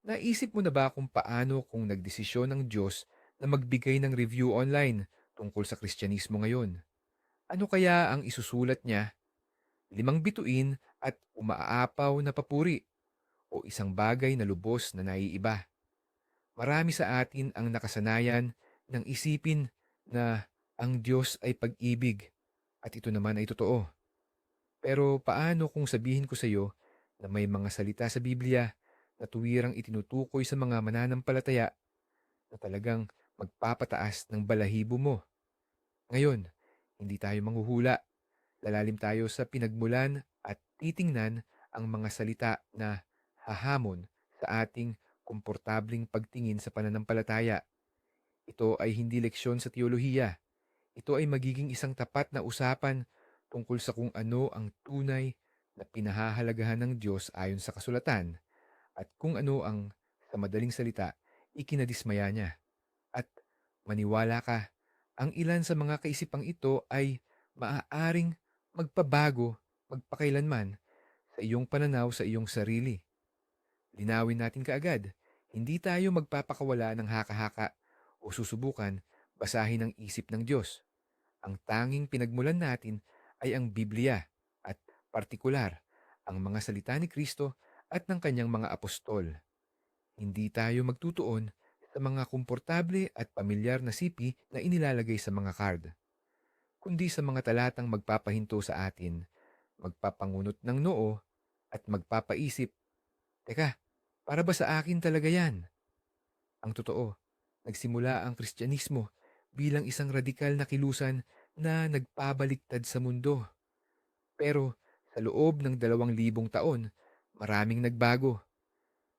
Naisip mo na ba kung paano kung nagdesisyon ng Diyos na magbigay ng review online tungkol sa Kristyanismo ngayon? Ano kaya ang isusulat niya? Limang bituin at umaapaw na papuri o isang bagay na lubos na naiiba? Marami sa atin ang nakasanayan ng isipin na ang Diyos ay pag-ibig at ito naman ay totoo. Pero paano kung sabihin ko sa iyo na may mga salita sa Biblia na tuwirang itinutukoy sa mga mananampalataya na talagang magpapataas ng balahibo mo? Ngayon, hindi tayo manghuhula. Lalalim tayo sa pinagmulan at titingnan ang mga salita na hahamon sa ating komportabling pagtingin sa pananampalataya. Ito ay hindi leksyon sa teolohiya. Ito ay magiging isang tapat na usapan tungkol sa kung ano ang tunay na pinahahalagahan ng Diyos ayon sa kasulatan at kung ano ang, sa madaling salita, ikinadismaya niya. At maniwala ka, ang ilan sa mga kaisipang ito ay maaaring magpabago magpakailanman sa iyong pananaw sa iyong sarili. Linawin natin kaagad, hindi tayo magpapakawala ng haka-haka o susubukan basahin ang isip ng Diyos. Ang tanging pinagmulan natin ay ang Biblia at partikular ang mga salita ni Kristo at ng kanyang mga apostol. Hindi tayo magtutuon sa mga komportable at pamilyar na sipi na inilalagay sa mga card, kundi sa mga talatang magpapahinto sa atin, magpapangunot ng noo at magpapaisip, teka, para ba sa akin talaga yan? Ang totoo, nagsimula ang Kristyanismo bilang isang radikal na kilusan na nagpabaliktad sa mundo. Pero sa loob ng 2,000 taon, maraming nagbago.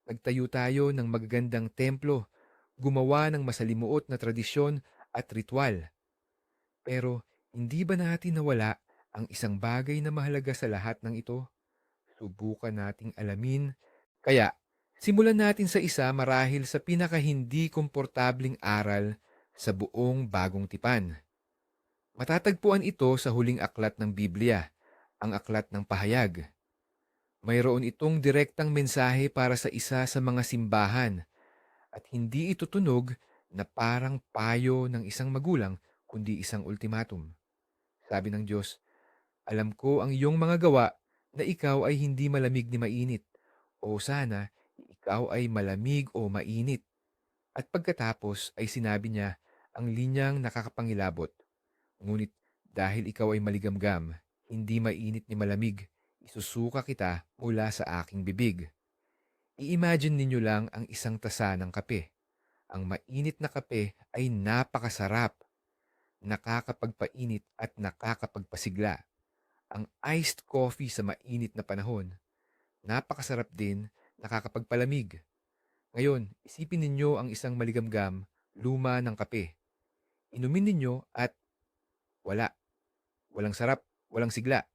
Nagtayo tayo ng magagandang templo, gumawa ng masalimuot na tradisyon at ritual. Pero hindi ba natin nawala ang isang bagay na mahalaga sa lahat ng ito? Subukan nating alamin. Kaya, simulan natin sa isa marahil sa pinaka hindi komportabling aral sa buong bagong tipan. Matatagpuan ito sa huling aklat ng Biblia, ang aklat ng pahayag. Mayroon itong direktang mensahe para sa isa sa mga simbahan at hindi ito tunog na parang payo ng isang magulang kundi isang ultimatum. Sabi ng Diyos, alam ko ang iyong mga gawa na ikaw ay hindi malamig ni mainit o sana ikaw ay malamig o mainit. At pagkatapos ay sinabi niya ang linyang nakakapangilabot. Ngunit dahil ikaw ay maligamgam, hindi mainit ni malamig, isusuka kita mula sa aking bibig. I-imagine ninyo lang ang isang tasa ng kape. Ang mainit na kape ay napakasarap, nakakapagpainit at nakakapagpasigla. Ang iced coffee sa mainit na panahon, napakasarap din, nakakapagpalamig. Ngayon, isipin ninyo ang isang maligamgam, luma ng kape. Inumin ninyo at wala. Walang sarap, walang sigla.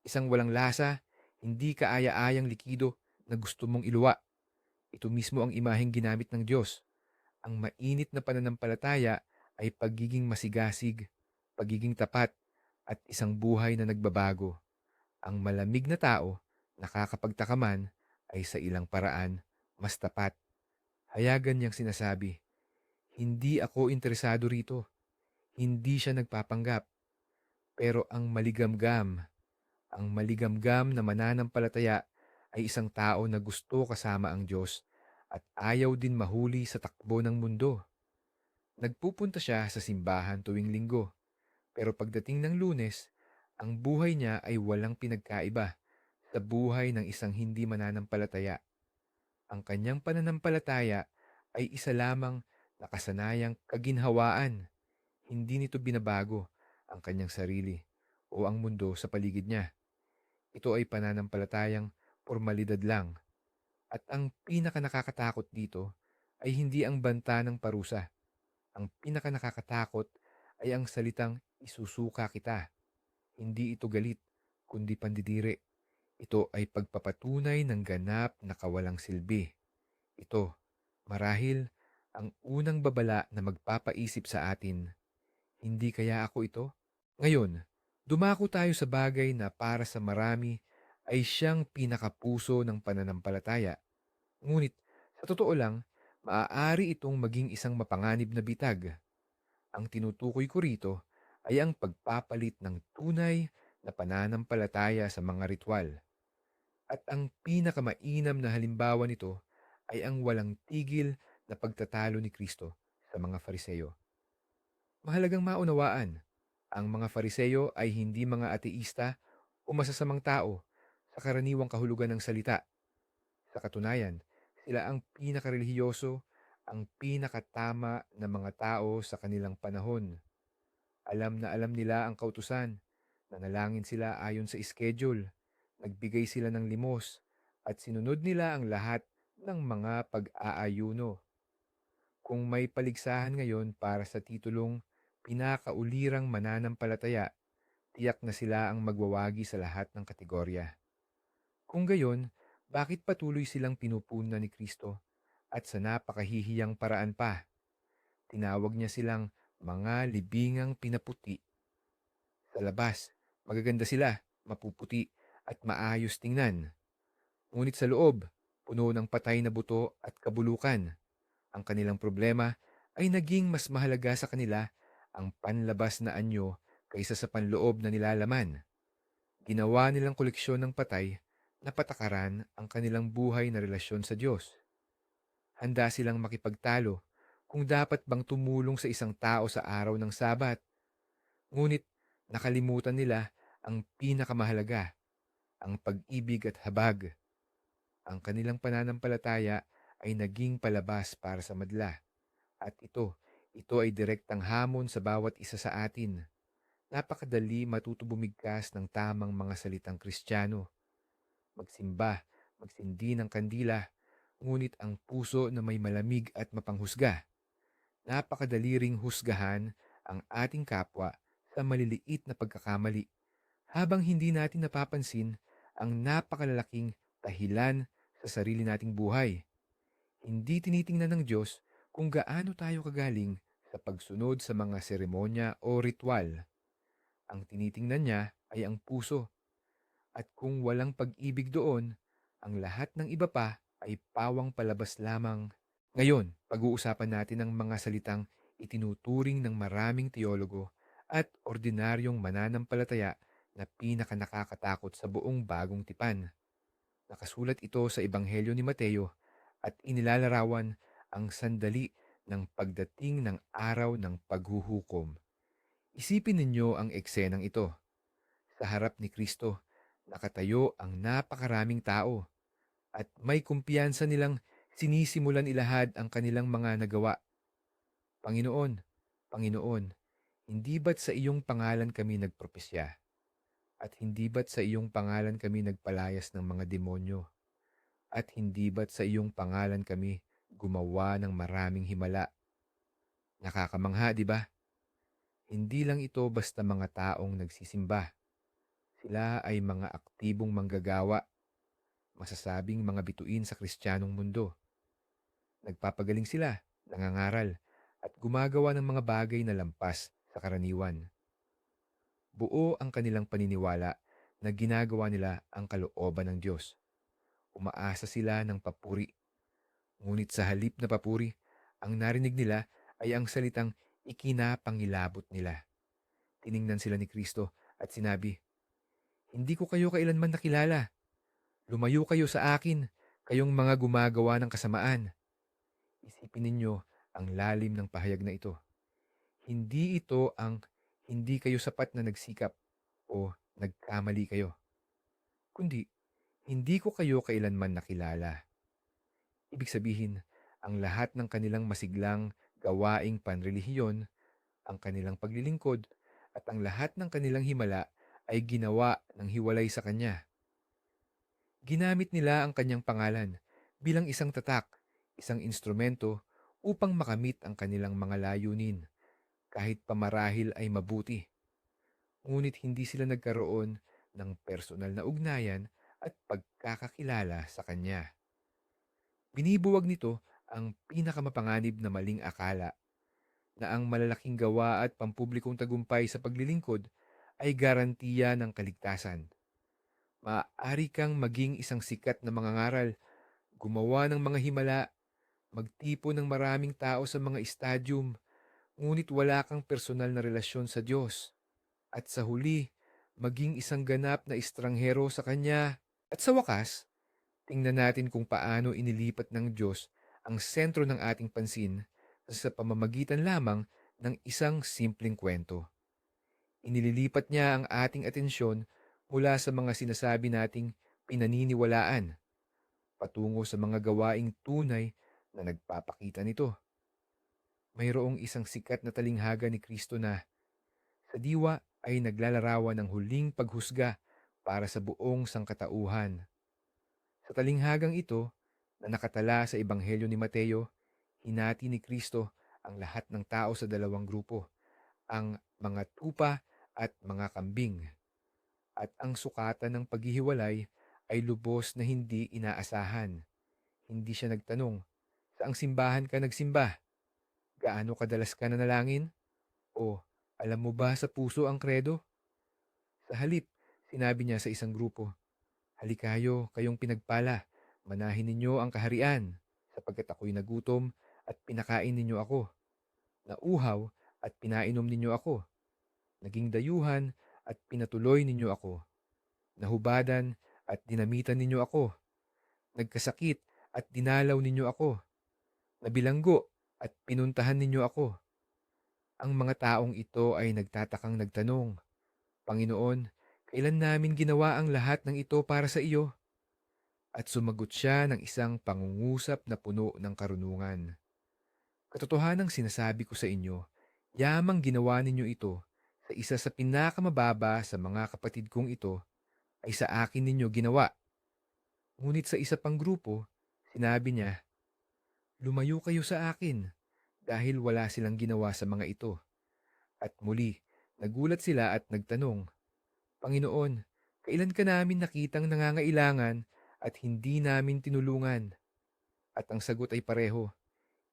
Isang walang lasa, hindi kaaya-ayang likido na gusto mong iluwa. Ito mismo ang imaheng ginamit ng Diyos. Ang mainit na pananampalataya ay pagiging masigasig, pagiging tapat, at isang buhay na nagbabago. Ang malamig na tao, nakakapagtaka man, ay sa ilang paraan mas tapat. Hayagan niyang sinasabi, hindi ako interesado rito. Hindi siya nagpapanggap. Pero ang maligamgam na mananampalataya ay isang tao na gusto kasama ang Diyos at ayaw din mahuli sa takbo ng mundo. Nagpupunta siya sa simbahan tuwing linggo, pero pagdating ng Lunes, ang buhay niya ay walang pinagkaiba sa buhay ng isang hindi mananampalataya. Ang kanyang pananampalataya ay isa lamang na kasanayang kaginhawaan. Hindi nito binabago ang kanyang sarili o ang mundo sa paligid niya. Ito ay pananampalatayang formalidad lang. At ang pinakanakakatakot dito ay hindi ang banta ng parusa. Ang pinakanakakatakot ay ang salitang isusuka kita. Hindi ito galit, kundi pandidiri. Ito ay pagpapatunay ng ganap na kawalang silbi. Ito, marahil, ang unang babala na magpapaisip sa atin, hindi kaya ako ito? Ngayon, dumako tayo sa bagay na para sa marami ay siyang pinakapuso ng pananampalataya. Ngunit Sa totoo lang, maaari itong maging isang mapanganib na bitag. Ang tinutukoy ko rito ay ang pagpapalit ng tunay na pananampalataya sa mga ritual. At ang pinakamainam na halimbawa nito ay ang walang tigil na pagtatalo ni Kristo sa mga Fariseyo. Mahalagang maunawaan, ang mga Fariseyo ay hindi mga ateista o masasamang tao sa karaniwang kahulugan ng salita. Sa katunayan, sila ang pinakarelihiyoso, ang pinakatama na mga tao sa kanilang panahon. Alam na alam nila ang kautusan, nanalangin sila ayon sa schedule, nagbigay sila ng limos, at sinunod nila ang lahat ng mga pag-aayuno. Kung may paligsahan ngayon para sa titulong pinakaulirang mananampalataya, tiyak na sila ang magwawagi sa lahat ng kategorya. Kung gayon, bakit patuloy silang pinupunan ni Kristo at sa napakahihiyang paraan pa? Tinawag niya silang mga libingang pinaputi. Sa labas, magaganda sila, mapuputi at maayos tingnan. Ngunit sa loob, puno ng patay na buto at kabulukan. Ang kanilang problema ay naging mas mahalaga sa kanila ang panlabas na anyo kaysa sa panloob na nilalaman. Ginawa nilang koleksyon ng patay na patakaran ang kanilang buhay na relasyon sa Diyos. Handa silang makipagtalo kung dapat bang tumulong sa isang tao sa araw ng Sabat. Ngunit nakalimutan nila ang pinakamahalaga, ang pag-ibig at habag. Ang kanilang pananampalataya ay naging palabas para sa madla. At ito ay direktang hamon sa bawat isa sa atin. Napakadali matuto bumigkas ng tamang mga salitang Kristiyano. Magsimba, magsindi ng kandila, ngunit ang puso na may malamig at mapanghusga. Napakadali ring husgahan ang ating kapwa sa maliliit na pagkakamali habang hindi natin napapansin ang napakalalaking dahilan sa sarili nating buhay. Hindi tinitingnan ng Diyos kung gaano tayo kagaling sa pagsunod sa mga seremonya o ritual. Ang tinitingnan niya ay ang puso, at kung walang pag-ibig doon, ang lahat ng iba pa ay pawang palabas lamang. Ngayon, pag-uusapan natin ang mga salitang itinuturing ng maraming teologo at ordinaryong mananampalataya na pinakanakakatakot sa buong bagong tipan. Nakasulat ito sa Ebanghelyo ni Mateo at inilalarawan ang sandali ng pagdating ng araw ng paghuhukom. Isipin ninyo ang eksenang ito. Sa harap ni Kristo, nakatayo ang napakaraming tao at may kumpiyansa nilang sinisimulan ilahad ang kanilang mga nagawa. Panginoon, Panginoon, hindi ba't sa iyong pangalan kami nagpropesya? At hindi ba't sa iyong pangalan kami nagpalayas ng mga demonyo? At hindi ba't sa iyong pangalan kami gumawa ng maraming himala? Nakakamangha, di ba? Hindi lang ito basta mga taong nagsisimba. Sila ay mga aktibong manggagawa, masasabing mga bituin sa kristyanong mundo. Nagpapagaling sila, nangangaral, at gumagawa ng mga bagay na lampas sa karaniwan. Buo ang kanilang paniniwala na ginagawa nila ang kalooban ng Diyos. Umaasa sila ng papuri. Ngunit sa halip na papuri, ang narinig nila ay ang salitang ikinapangilabot nila. Tiningnan sila ni Kristo at sinabi, "Hindi ko kayo kailanman nakilala. Lumayo kayo sa akin, kayong mga gumagawa ng kasamaan." Isipin ninyo ang lalim ng pahayag na ito. Hindi ito ang hindi kayo sapat na nagsikap o nagkamali kayo, kundi hindi ko kayo kailanman nakilala. Ibig sabihin, ang lahat ng kanilang masiglang gawaing panrelihiyon, ang kanilang paglilingkod, at ang lahat ng kanilang himala ay ginawa ng hiwalay sa Kanya. Ginamit nila ang Kanyang pangalan bilang isang tatak, isang instrumento upang makamit ang kanilang mga layunin, kahit pamarahil ay mabuti. Ngunit hindi sila nagkaroon ng personal na ugnayan at pagkakakilala sa Kanya. Binibuwag nito ang pinakamapanganib na maling akala na ang malalaking gawa at pampublikong tagumpay sa paglilingkod ay garantiya ng kaligtasan. Maaari kang maging isang sikat na mangangaral, gumawa ng mga himala, magtipon ng maraming tao sa mga stadium, ngunit wala kang personal na relasyon sa Diyos. At sa huli, maging isang ganap na estranghero sa Kanya. At sa wakas, tingnan natin kung paano inilipat ng Diyos ang sentro ng ating pansin sa pamamagitan lamang ng isang simpleng kwento. Inililipat niya ang ating atensyon mula sa mga sinasabi nating pinaniniwalaan patungo sa mga gawaing tunay na nagpapakita nito. Mayroong isang sikat na talinghaga ni Kristo na sa diwa ay naglalarawan ng huling paghusga para sa buong sangkatauhan. Sa talinghagang ito na nakatala sa Ebanghelyo ni Mateo, hinati ni Kristo ang lahat ng tao sa dalawang grupo, ang mga tupa at mga kambing. At ang sukatan ng paghihiwalay ay lubos na hindi inaasahan. Hindi siya nagtanong, saang simbahan ka nagsimba? Gaano kadalas ka nanalangin? O alam mo ba sa puso ang kredo? Sa halip, sinabi niya sa isang grupo, halikayo, kayong pinagpala, manahin ninyo ang kaharian, sapagkat ako'y nagutom at pinakain ninyo ako. Nauhaw at pinainom ninyo ako. Naging dayuhan at pinatuloy ninyo ako. Nahubadan at dinamitan ninyo ako. Nagkasakit at dinalaw ninyo ako. Nabilanggo at pinuntahan ninyo ako. Ang mga taong ito ay nagtatakang nagtanong, Panginoon, kailan namin ginawa ang lahat ng ito para sa iyo? At sumagot siya ng isang pangungusap na puno ng karunungan. Katotohanang sinasabi ko sa inyo, yamang ginawa ninyo ito sa isa sa pinakamababa sa mga kapatid kong ito, ay sa akin ninyo ginawa. Ngunit sa isa pang grupo, sinabi niya, lumayo kayo sa akin dahil wala silang ginawa sa mga ito. At muli, nagulat sila at nagtanong, Panginoon, kailan ka namin nakitang nangangailangan at hindi namin tinulungan? At ang sagot ay pareho,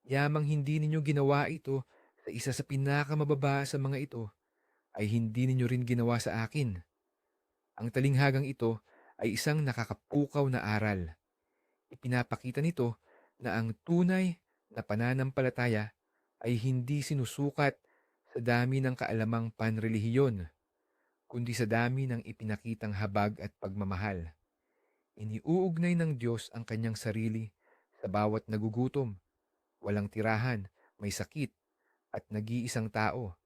yamang hindi ninyo ginawa ito sa isa sa pinakamababa sa mga ito, ay hindi ninyo rin ginawa sa akin. Ang talinghagang ito ay isang nakakapukaw na aral. Ipinapakita nito na ang tunay na pananampalataya ay hindi sinusukat sa dami ng kaalamang panrelihiyon, kundi sa dami ng ipinakitang habag at pagmamahal. Iniuugnay ng Diyos ang kanyang sarili sa bawat nagugutom, walang tirahan, may sakit, at nag-iisang tao.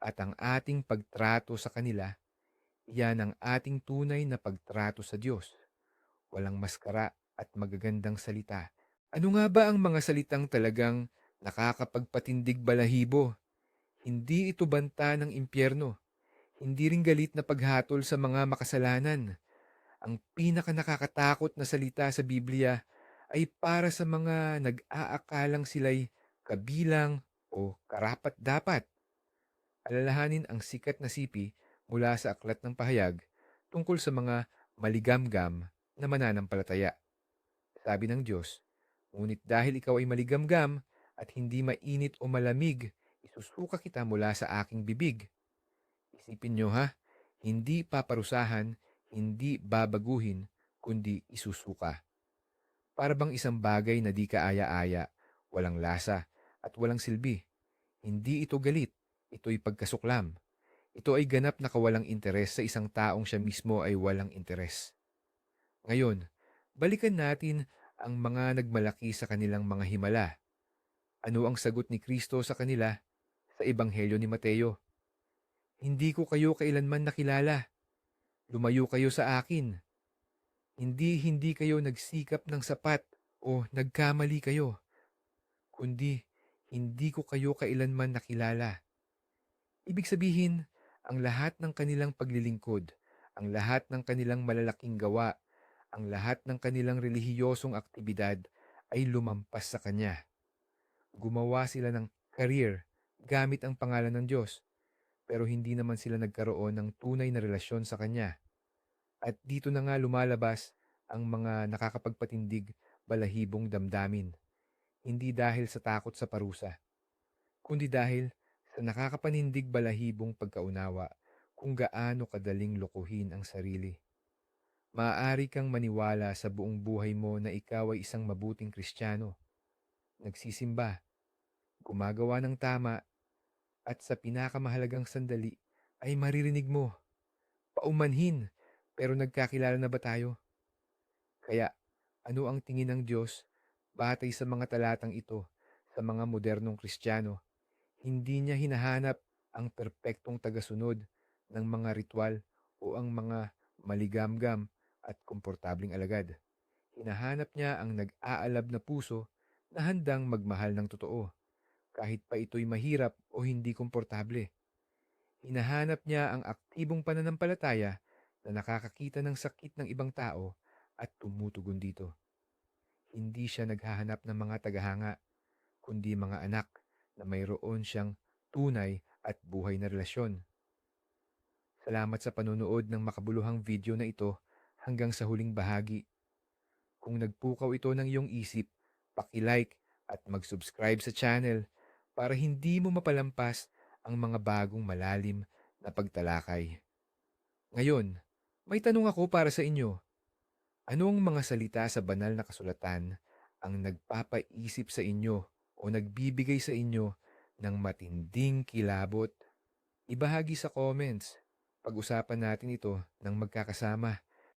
At ang ating pagtrato sa kanila, iyan ang ating tunay na pagtrato sa Diyos. Walang maskara at magagandang salita. Ano nga ba ang mga salitang talagang nakakapagpatindig balahibo? Hindi ito banta ng impyerno. Hindi rin galit na paghatol sa mga makasalanan. Ang pinakanakakatakot na salita sa Biblia ay para sa mga nag-aakalang sila'y kabilang o karapat-dapat. Alalahanin ang sikat na sipi mula sa Aklat ng Pahayag tungkol sa mga maligamgam na mananampalataya. Sabi ng Diyos, ngunit dahil ikaw ay maligamgam at hindi mainit o malamig, isusuka kita mula sa aking bibig. Isipin nyo ha, hindi paparusahan, hindi babaguhin, kundi isusuka. Para bang isang bagay na di kaaya-aya, walang lasa, at walang silbi. Hindi ito galit, ito'y pagkasuklam. Ito ay ganap na kawalang interes sa isang taong siya mismo ay walang interes. Ngayon, balikan natin ang mga nagmalaki sa kanilang mga himala. Ano ang sagot ni Kristo sa kanila sa Ebanghelyo ni Mateo? Hindi ko kayo kailanman nakilala. Lumayo kayo sa akin. Hindi kayo nagsikap ng sapat o nagkamali kayo, kundi hindi ko kayo kailanman nakilala. Ibig sabihin, ang lahat ng kanilang paglilingkod, ang lahat ng kanilang malalaking gawa, ang lahat ng kanilang relihiyosong aktibidad ay lumampas sa Kanya. Gumawa sila ng career gamit ang pangalan ng Diyos, pero hindi naman sila nagkaroon ng tunay na relasyon sa Kanya. At dito na nga lumalabas ang mga nakakapagpatindig balahibong damdamin, hindi dahil sa takot sa parusa, kundi dahil sa nakakapanindig balahibong pagkaunawa kung gaano kadaling lokohin ang sarili. Maaari kang maniwala sa buong buhay mo na ikaw ay isang mabuting Kristiyano. nagsisimba, gumagawa ng tama, at sa pinakamahalagang sandali ay maririnig mo, paumanhin, pero nagkakilala na ba tayo? Kaya, ano ang tingin ng Diyos batay sa mga talatang ito sa mga modernong Kristiyano? Hindi niya hinahanap ang perpektong tagasunod ng mga ritual o ang mga maligamgam at komportabling alagad. Hinahanap niya ang nag-aalab na puso na handang magmahal ng totoo, kahit pa ito'y mahirap o hindi komportable. Hinahanap niya ang aktibong pananampalataya na nakakakita ng sakit ng ibang tao at tumutugon dito. Hindi siya naghahanap ng mga tagahanga, kundi mga anak na mayroon siyang tunay at buhay na relasyon. Salamat sa panunood ng makabuluhang video na ito hanggang sa huling bahagi. Kung nagpukaw ito ng iyong isip, paki-like at mag-subscribe sa channel para hindi mo mapalampas ang mga bagong malalim na pagtalakay. Ngayon, may tanong ako para sa inyo. Ano ang mga salita sa banal na kasulatan ang nagpapaisip sa inyo o nagbibigay sa inyo ng matinding kilabot? Ibahagi sa comments. Pag-usapan natin ito ng magkakasama.